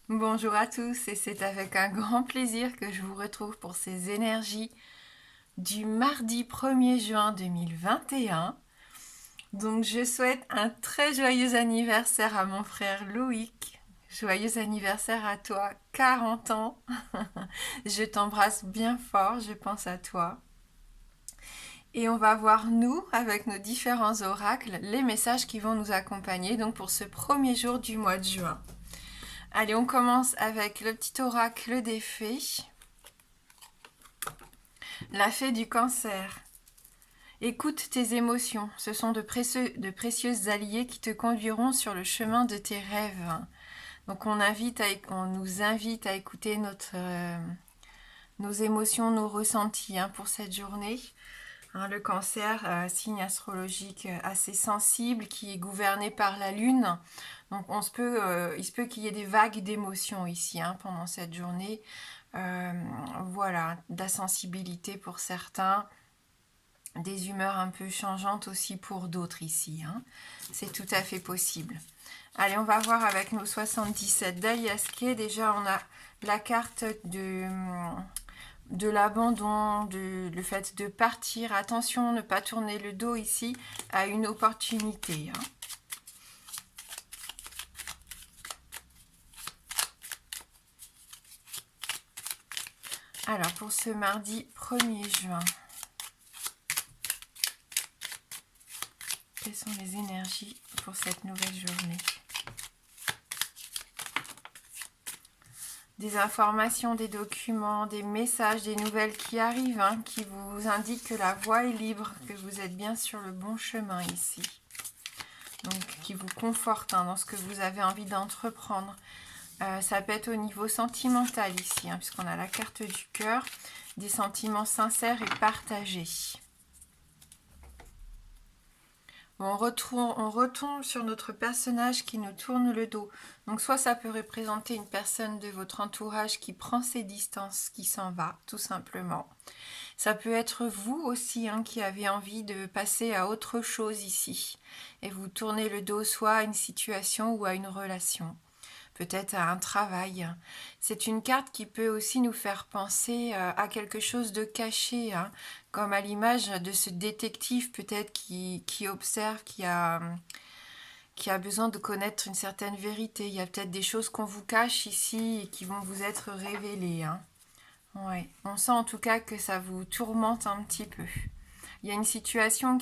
Bonjour à tous et c'est avec un grand plaisir que je vous retrouve pour ces énergies du mardi 1er juin 2021. Donc je souhaite un très joyeux anniversaire à mon frère Loïc. Joyeux anniversaire à toi, 40 ans. Je t'embrasse bien fort, je pense à toi. Et on va voir nous, avec nos différents oracles, les messages qui vont nous accompagner donc pour ce premier jour du mois de juin. Allez, on commence avec le petit oracle des fées. La fée du cancer. Écoute tes émotions, ce sont de précieux alliés qui te conduiront sur le chemin de tes rêves. Donc on nous invite à écouter nos émotions, nos ressentis pour cette journée. Le cancer, signe astrologique assez sensible qui est gouverné par la lune. Donc il se peut qu'il y ait des vagues d'émotions ici pendant cette journée. Voilà, de la sensibilité pour certains, des humeurs un peu changeantes aussi pour d'autres ici. C'est tout à fait possible. Allez, on va voir avec nos 77 d'Aliasquet. Déjà, on a la carte de l'abandon, le fait de partir. Attention, ne pas tourner le dos ici à une opportunité. Alors, pour ce mardi 1er juin, quelles sont les énergies pour cette nouvelle journée? Des informations, des documents, des messages, des nouvelles qui arrivent, qui vous indiquent que la voie est libre, que vous êtes bien sur le bon chemin ici. Donc, qui vous confortent dans ce que vous avez envie d'entreprendre. Ça peut être au niveau sentimental ici, puisqu'on a la carte du cœur, des sentiments sincères et partagés. On retombe sur notre personnage qui nous tourne le dos. Donc soit ça peut représenter une personne de votre entourage qui prend ses distances, qui s'en va, tout simplement. Ça peut être vous aussi qui avez envie de passer à autre chose ici. Et vous tournez le dos soit à une situation ou à une relation. Peut-être à un travail. C'est une carte qui peut aussi nous faire penser à quelque chose de caché, comme à l'image de ce détective peut-être qui observe, qui a besoin de connaître une certaine vérité. Il y a peut-être des choses qu'on vous cache ici et qui vont vous être révélées. Ouais. On sent en tout cas que ça vous tourmente un petit peu. Il y a une situation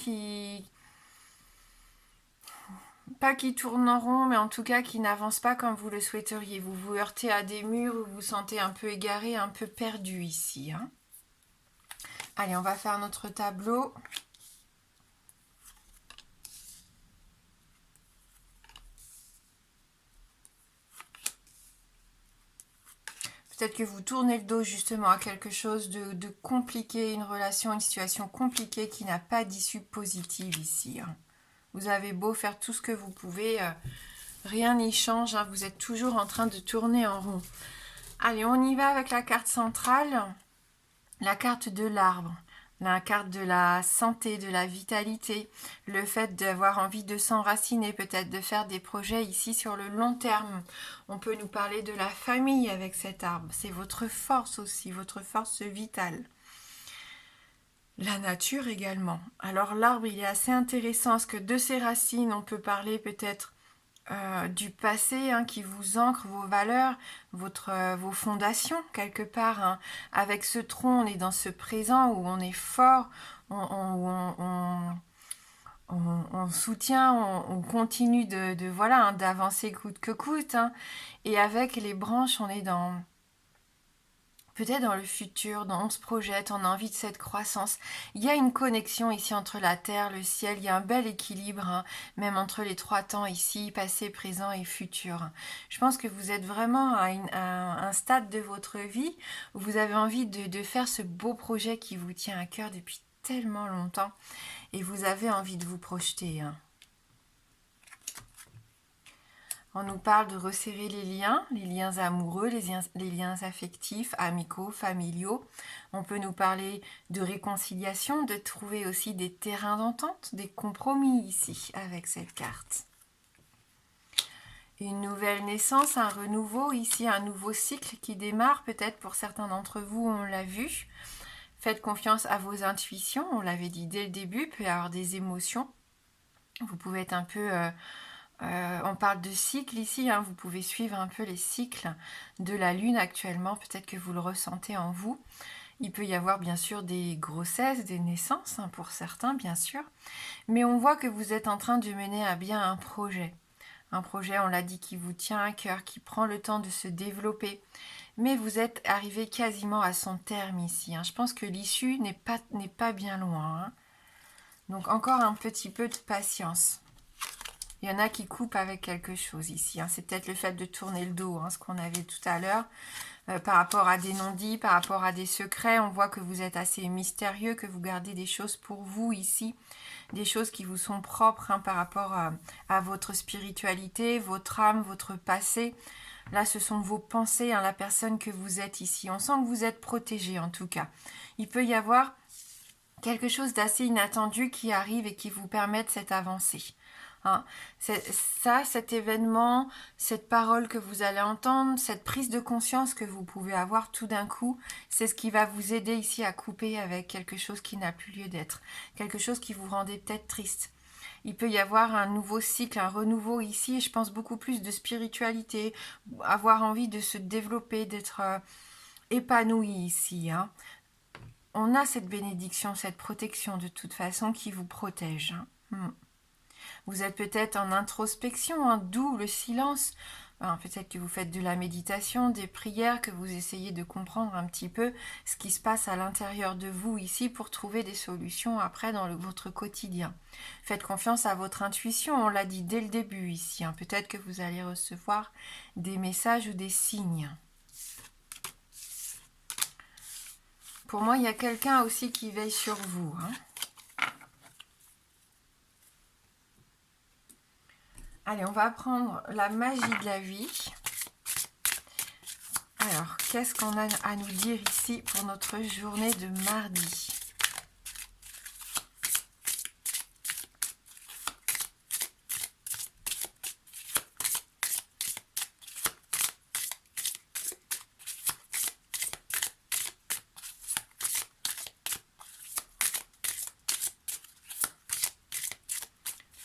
pas qui tourne en rond, mais en tout cas qui n'avance pas comme vous le souhaiteriez. Vous vous heurtez à des murs, vous vous sentez un peu égaré, un peu perdu ici. Allez, on va faire notre tableau. Peut-être que vous tournez le dos justement à quelque chose de compliqué, une relation, une situation compliquée qui n'a pas d'issue positive ici. Vous avez beau faire tout ce que vous pouvez, rien n'y change, vous êtes toujours en train de tourner en rond. Allez, on y va avec la carte centrale, la carte de l'arbre, la carte de la santé, de la vitalité, le fait d'avoir envie de s'enraciner, peut-être de faire des projets ici sur le long terme. On peut nous parler de la famille avec cet arbre, c'est votre force aussi, votre force vitale. La nature également. Alors l'arbre, il est assez intéressant parce que de ses racines, on peut parler peut-être du passé qui vous ancre vos valeurs, vos fondations quelque part. Avec ce tronc, on est dans ce présent où on est fort, on soutient, on continue d'avancer coûte que coûte. Et avec les branches, on est peut-être dans le futur, on se projette, on a envie de cette croissance. Il y a une connexion ici entre la terre, le ciel, il y a un bel équilibre, même entre les trois temps ici, passé, présent et futur. Je pense que vous êtes vraiment à un stade de votre vie où vous avez envie de faire ce beau projet qui vous tient à cœur depuis tellement longtemps et vous avez envie de vous projeter. On nous parle de resserrer les liens amoureux, les liens affectifs, amicaux, familiaux. On peut nous parler de réconciliation, de trouver aussi des terrains d'entente, des compromis ici avec cette carte. Une nouvelle naissance, un renouveau, ici un nouveau cycle qui démarre, peut-être pour certains d'entre vous, on l'a vu. Faites confiance à vos intuitions, on l'avait dit dès le début, il peut y avoir des émotions. Vous pouvez être un peu... on parle de cycle ici, hein, vous pouvez suivre un peu les cycles de la Lune actuellement, peut-être que vous le ressentez en vous. Il peut y avoir bien sûr des grossesses, des naissances, hein, pour certains bien sûr, mais on voit que vous êtes en train de mener à bien un projet. Un projet, on l'a dit, qui vous tient à cœur, qui prend le temps de se développer. Mais vous êtes arrivé quasiment à son terme ici, hein. Je pense que l'issue n'est pas bien loin, hein. Donc encore un petit peu de patience. Il y en a qui coupent avec quelque chose ici, hein. C'est peut-être le fait de tourner le dos, hein, ce qu'on avait tout à l'heure. Par rapport à des non-dits, par rapport à des secrets, on voit que vous êtes assez mystérieux, que vous gardez des choses pour vous ici, des choses qui vous sont propres, hein, par rapport à votre spiritualité, votre âme, votre passé. Là, ce sont vos pensées, hein, la personne que vous êtes ici. On sent que vous êtes protégé en tout cas. Il peut y avoir quelque chose d'assez inattendu qui arrive et qui vous permet cette avancée. Hein. Cet événement, cette parole que vous allez entendre, cette prise de conscience que vous pouvez avoir tout d'un coup, c'est ce qui va vous aider ici à couper avec quelque chose qui n'a plus lieu d'être, quelque chose qui vous rendait peut-être triste. Il peut y avoir un nouveau cycle, un renouveau ici, et je pense beaucoup plus de spiritualité, avoir envie de se développer, d'être épanoui ici, hein. On a cette bénédiction, cette protection de toute façon qui vous protège, hein. Vous êtes peut-être en introspection, hein, d'où le silence. Peut-être que vous faites de la méditation, des prières, que vous essayez de comprendre un petit peu ce qui se passe à l'intérieur de vous ici pour trouver des solutions après dans votre quotidien. Faites confiance à votre intuition, on l'a dit dès le début ici, hein. Peut-être que vous allez recevoir des messages ou des signes. Pour moi, il y a quelqu'un aussi qui veille sur vous, hein. Allez, on va prendre la magie de la vie. Alors, qu'est-ce qu'on a à nous dire ici pour notre journée de mardi ?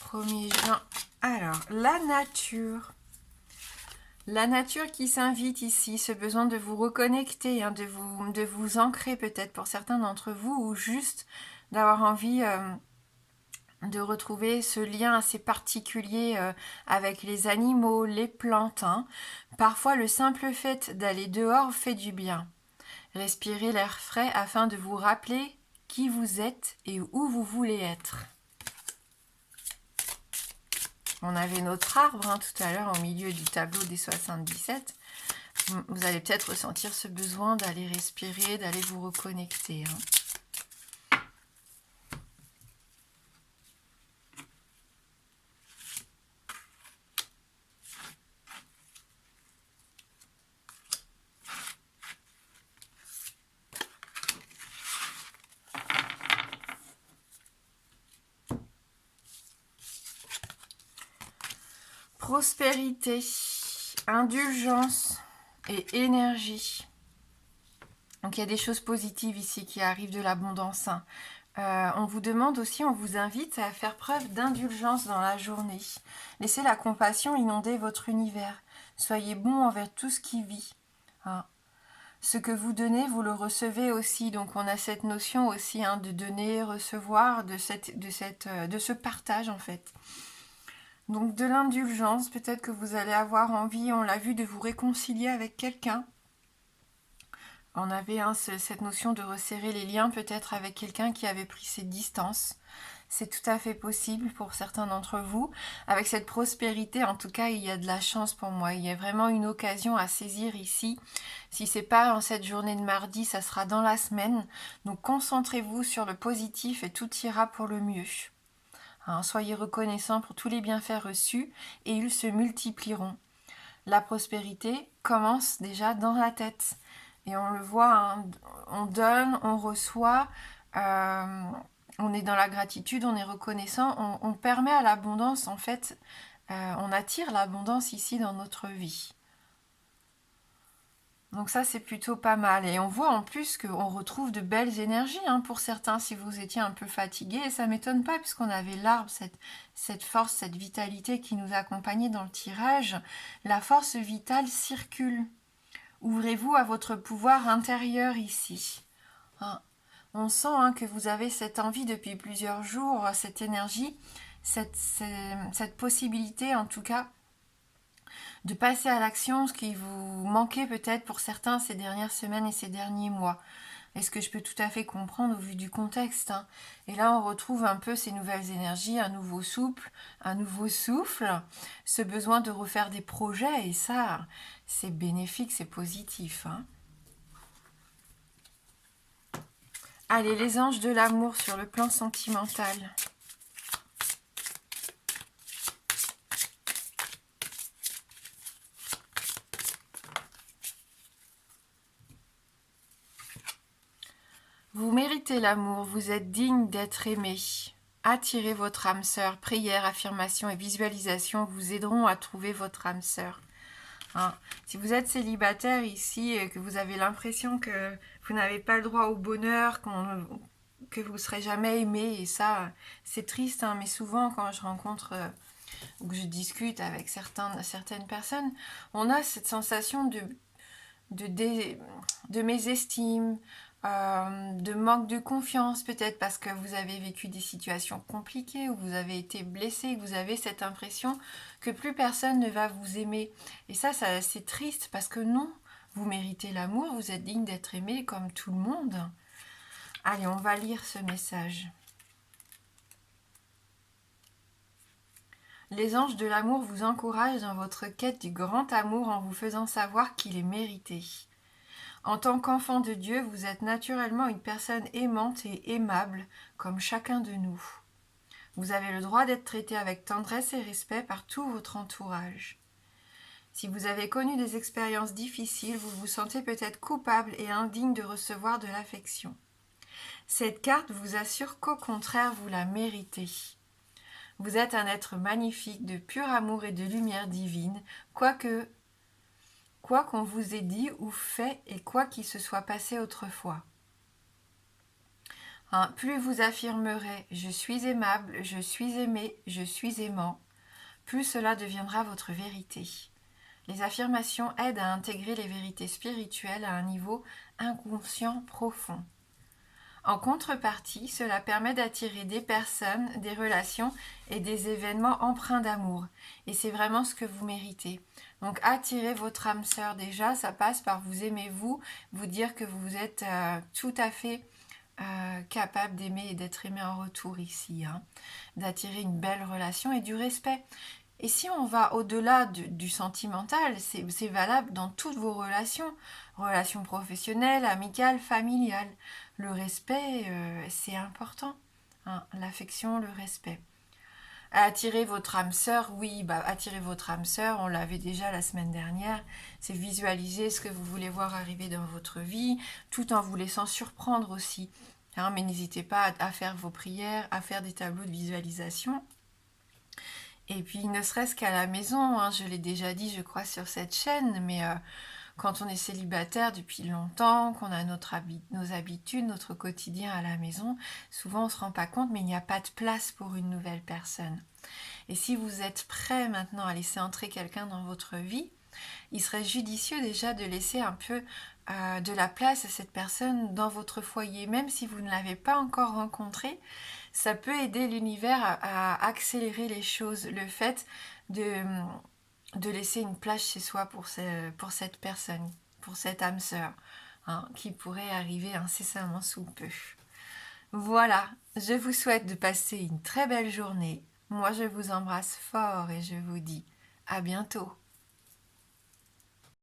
Premier juin. Alors, la nature. La nature qui s'invite ici, ce besoin de vous reconnecter, hein, de vous ancrer peut-être pour certains d'entre vous, ou juste d'avoir envie de retrouver ce lien assez particulier avec les animaux, les plantes, hein. Parfois, le simple fait d'aller dehors fait du bien. Respirez l'air frais afin de vous rappeler qui vous êtes et où vous voulez être. On avait notre arbre, hein, tout à l'heure au milieu du tableau des 77. Vous allez peut-être ressentir ce besoin d'aller respirer, d'aller vous reconnecter, hein. Prospérité, indulgence et énergie. Donc il y a des choses positives ici qui arrivent, de l'abondance, hein. On vous demande aussi, on vous invite à faire preuve d'indulgence dans la journée. Laissez la compassion inonder votre univers. Soyez bon envers tout ce qui vit, hein. Ce que vous donnez, vous le recevez aussi. Donc on a cette notion aussi, hein, de donner, recevoir, de ce partage en fait. Donc de l'indulgence, peut-être que vous allez avoir envie, on l'a vu, de vous réconcilier avec quelqu'un. On avait cette notion de resserrer les liens peut-être avec quelqu'un qui avait pris ses distances. C'est tout à fait possible pour certains d'entre vous. Avec cette prospérité, en tout cas, il y a de la chance pour moi. Il y a vraiment une occasion à saisir ici. Si c'est pas en cette journée de mardi, ça sera dans la semaine. Donc concentrez-vous sur le positif et tout ira pour le mieux. Hein, soyez reconnaissants pour tous les bienfaits reçus et ils se multiplieront. La prospérité commence déjà dans la tête. Et on le voit, hein, on donne, on reçoit, on est dans la gratitude, on est reconnaissant, on permet à l'abondance en fait on attire l'abondance ici dans notre vie. Donc ça, c'est plutôt pas mal. Et on voit en plus qu'on retrouve de belles énergies pour certains si vous étiez un peu fatigué. Et ça m'étonne pas puisqu'on avait l'arbre, cette force, cette vitalité qui nous accompagnait dans le tirage. La force vitale circule. Ouvrez-vous à votre pouvoir intérieur ici. On sent que vous avez cette envie depuis plusieurs jours, cette énergie, cette possibilité en tout cas de passer à l'action, ce qui vous manquait peut-être pour certains ces dernières semaines et ces derniers mois. Et ce que je peux tout à fait comprendre au vu du contexte. Et là, on retrouve un peu ces nouvelles énergies, un nouveau souffle, ce besoin de refaire des projets. Et ça, c'est bénéfique, c'est positif. Allez, les anges de l'amour sur le plan sentimental. Vous méritez l'amour, vous êtes digne d'être aimé. Attirez votre âme sœur. Prière, affirmation et visualisation vous aideront à trouver votre âme sœur. Si vous êtes célibataire ici et que vous avez l'impression que vous n'avez pas le droit au bonheur, que vous ne serez jamais aimé, et ça, c'est triste, mais souvent quand je rencontre ou que je discute avec certaines personnes, on a cette sensation de mésestime, de manque de confiance, peut-être parce que vous avez vécu des situations compliquées, ou vous avez été blessé, que vous avez cette impression que plus personne ne va vous aimer. Et ça c'est triste, parce que non, vous méritez l'amour, vous êtes digne d'être aimé comme tout le monde. Allez, on va lire ce message. Les anges de l'amour vous encouragent dans votre quête du grand amour en vous faisant savoir qu'il est mérité. En tant qu'enfant de Dieu, vous êtes naturellement une personne aimante et aimable, comme chacun de nous. Vous avez le droit d'être traité avec tendresse et respect par tout votre entourage. Si vous avez connu des expériences difficiles, vous vous sentez peut-être coupable et indigne de recevoir de l'affection. Cette carte vous assure qu'au contraire, vous la méritez. Vous êtes un être magnifique, de pur amour et de lumière divine, quoi qu'on vous ait dit ou fait et quoi qu'il se soit passé autrefois. Plus vous affirmerez « je suis aimable, je suis aimé, je suis aimant », plus cela deviendra votre vérité. Les affirmations aident à intégrer les vérités spirituelles à un niveau inconscient profond. En contrepartie, cela permet d'attirer des personnes, des relations et des événements empreints d'amour. Et c'est vraiment ce que vous méritez. Donc attirer votre âme sœur déjà, ça passe par vous aimer vous dire que vous êtes tout à fait capable d'aimer et d'être aimé en retour ici. D'attirer une belle relation et du respect. Et si on va au-delà du sentimental, c'est valable dans toutes vos relations. Relations professionnelles, amicales, familiales. Le respect, c'est important. L'affection, le respect. Attirer votre âme sœur, oui, attirer votre âme sœur, on l'avait déjà la semaine dernière, c'est visualiser ce que vous voulez voir arriver dans votre vie, tout en vous laissant surprendre aussi. Mais n'hésitez pas à faire vos prières, à faire des tableaux de visualisation. Et puis, ne serait-ce qu'à la maison, je l'ai déjà dit, je crois, sur cette chaîne, mais quand on est célibataire depuis longtemps, qu'on a nos habitudes, notre quotidien à la maison, souvent on ne se rend pas compte, mais il n'y a pas de place pour une nouvelle personne. Et si vous êtes prêt maintenant à laisser entrer quelqu'un dans votre vie, il serait judicieux déjà de laisser un peu de la place à cette personne dans votre foyer, même si vous ne l'avez pas encore rencontré. Ça peut aider l'univers à accélérer les choses, le fait de laisser une place chez soi pour cette personne, pour cette âme sœur, qui pourrait arriver incessamment sous peu. Voilà, je vous souhaite de passer une très belle journée. Moi, je vous embrasse fort et je vous dis à bientôt.